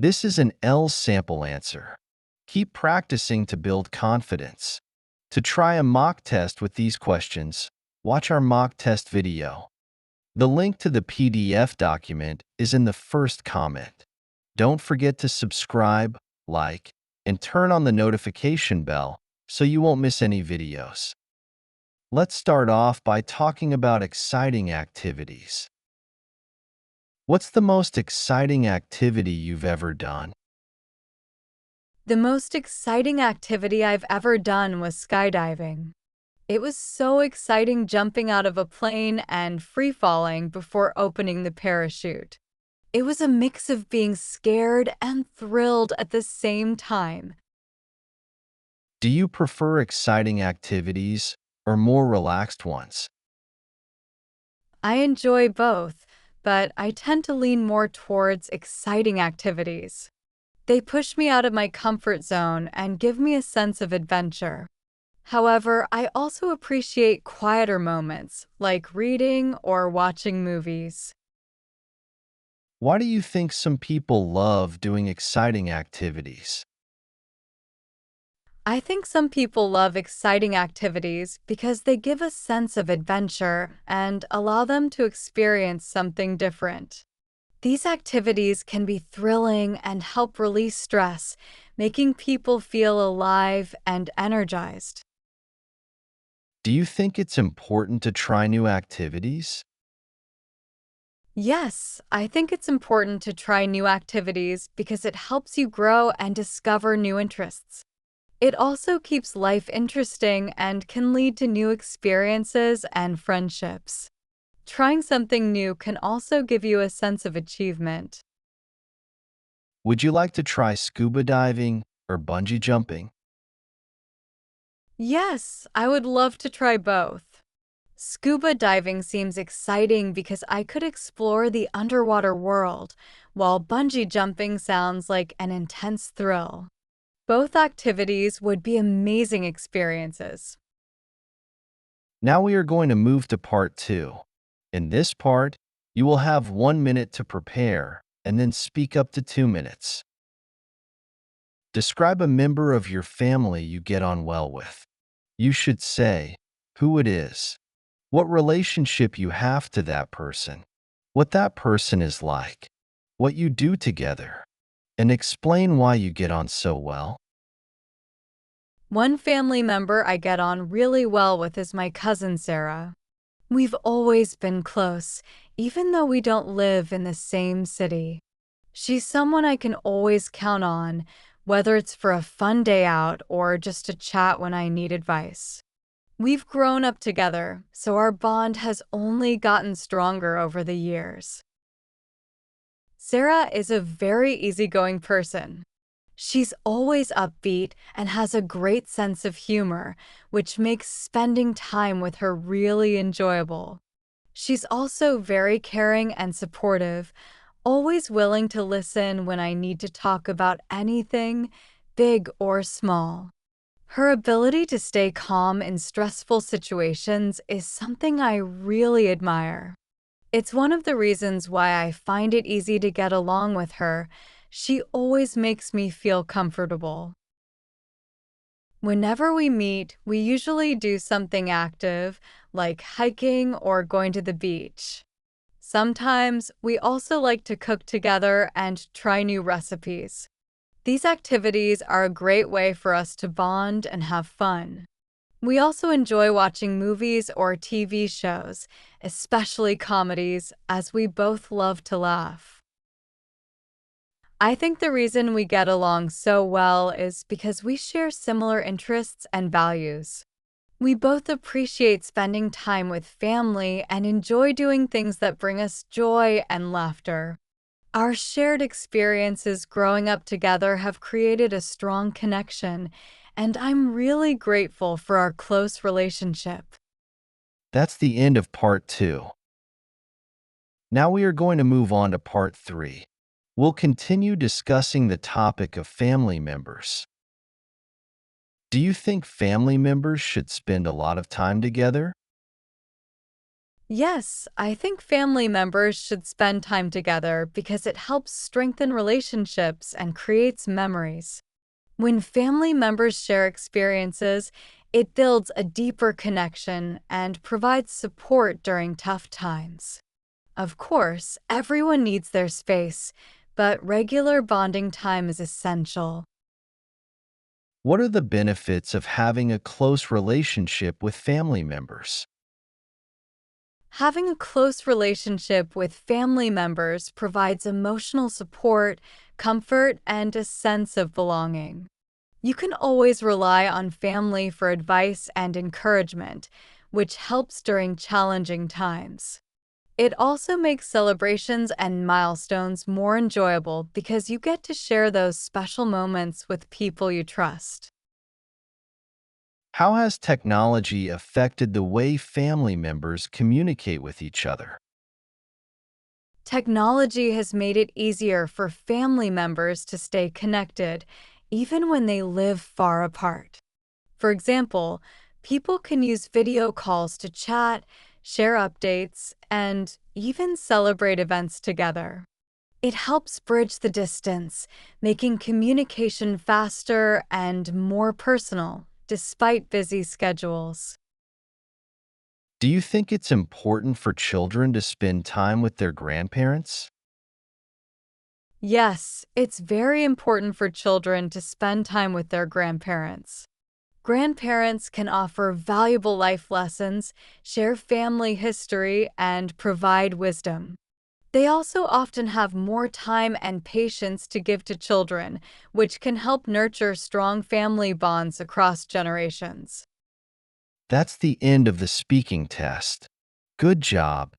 This is an L sample answer. Keep practicing to build confidence. To try a mock test with these questions, watch our mock test video. The link to the PDF document is in the first comment. Don't forget to subscribe, like, and turn on the notification bell so you won't miss any videos. Let's start off by talking about exciting activities. What's the most exciting activity you've ever done? The most exciting activity I've ever done was skydiving. It was so exciting jumping out of a plane and free falling before opening the parachute. It was a mix of being scared and thrilled at the same time. Do you prefer exciting activities or more relaxed ones? I enjoy both, but I tend to lean more towards exciting activities. They push me out of my comfort zone and give me a sense of adventure. However, I also appreciate quieter moments, like reading or watching movies. Why do you think some people love doing exciting activities? I think some people love exciting activities because they give a sense of adventure and allow them to experience something different. These activities can be thrilling and help release stress, making people feel alive and energized. Do you think it's important to try new activities? Yes, I think it's important to try new activities because it helps you grow and discover new interests. It also keeps life interesting and can lead to new experiences and friendships. Trying something new can also give you a sense of achievement. Would you like to try scuba diving or bungee jumping? Yes, I would love to try both. Scuba diving seems exciting because I could explore the underwater world, while bungee jumping sounds like an intense thrill. Both activities would be amazing experiences. Now we are going to move to part 2. In this part, you will have 1 minute to prepare and then speak up to 2 minutes. Describe a member of your family you get on well with. You should say who it is, what relationship you have to that person, what that person is like, what you do together, and explain why you get on so well. One family member I get on really well with is my cousin Sarah. We've always been close, even though we don't live in the same city. She's someone I can always count on, whether it's for a fun day out or just to chat when I need advice. We've grown up together, so our bond has only gotten stronger over the years. Sarah is a very easygoing person. She's always upbeat and has a great sense of humor, which makes spending time with her really enjoyable. She's also very caring and supportive, always willing to listen when I need to talk about anything, big or small. Her ability to stay calm in stressful situations is something I really admire. It's one of the reasons why I find it easy to get along with her. She always makes me feel comfortable. Whenever we meet, we usually do something active, like hiking or going to the beach. Sometimes we also like to cook together and try new recipes. These activities are a great way for us to bond and have fun. We also enjoy watching movies or TV shows, especially comedies, as we both love to laugh. I think the reason we get along so well is because we share similar interests and values. We both appreciate spending time with family and enjoy doing things that bring us joy and laughter. Our shared experiences growing up together have created a strong connection, and I'm really grateful for our close relationship. That's the end of part 2. Now we are going to move on to part 3. We'll continue discussing the topic of family members. Do you think family members should spend a lot of time together? Yes, I think family members should spend time together because it helps strengthen relationships and creates memories. When family members share experiences, it builds a deeper connection and provides support during tough times. Of course, everyone needs their space, but regular bonding time is essential. What are the benefits of having a close relationship with family members? Having a close relationship with family members provides emotional support, comfort, and a sense of belonging. You can always rely on family for advice and encouragement, which helps during challenging times. It also makes celebrations and milestones more enjoyable because you get to share those special moments with people you trust. How has technology affected the way family members communicate with each other? Technology has made it easier for family members to stay connected, even when they live far apart. For example, people can use video calls to chat, share updates, and even celebrate events together. It helps bridge the distance, making communication faster and more personal, despite busy schedules. Do you think it's important for children to spend time with their grandparents? Yes, it's very important for children to spend time with their grandparents. Grandparents can offer valuable life lessons, share family history, and provide wisdom. They also often have more time and patience to give to children, which can help nurture strong family bonds across generations. That's the end of the speaking test. Good job.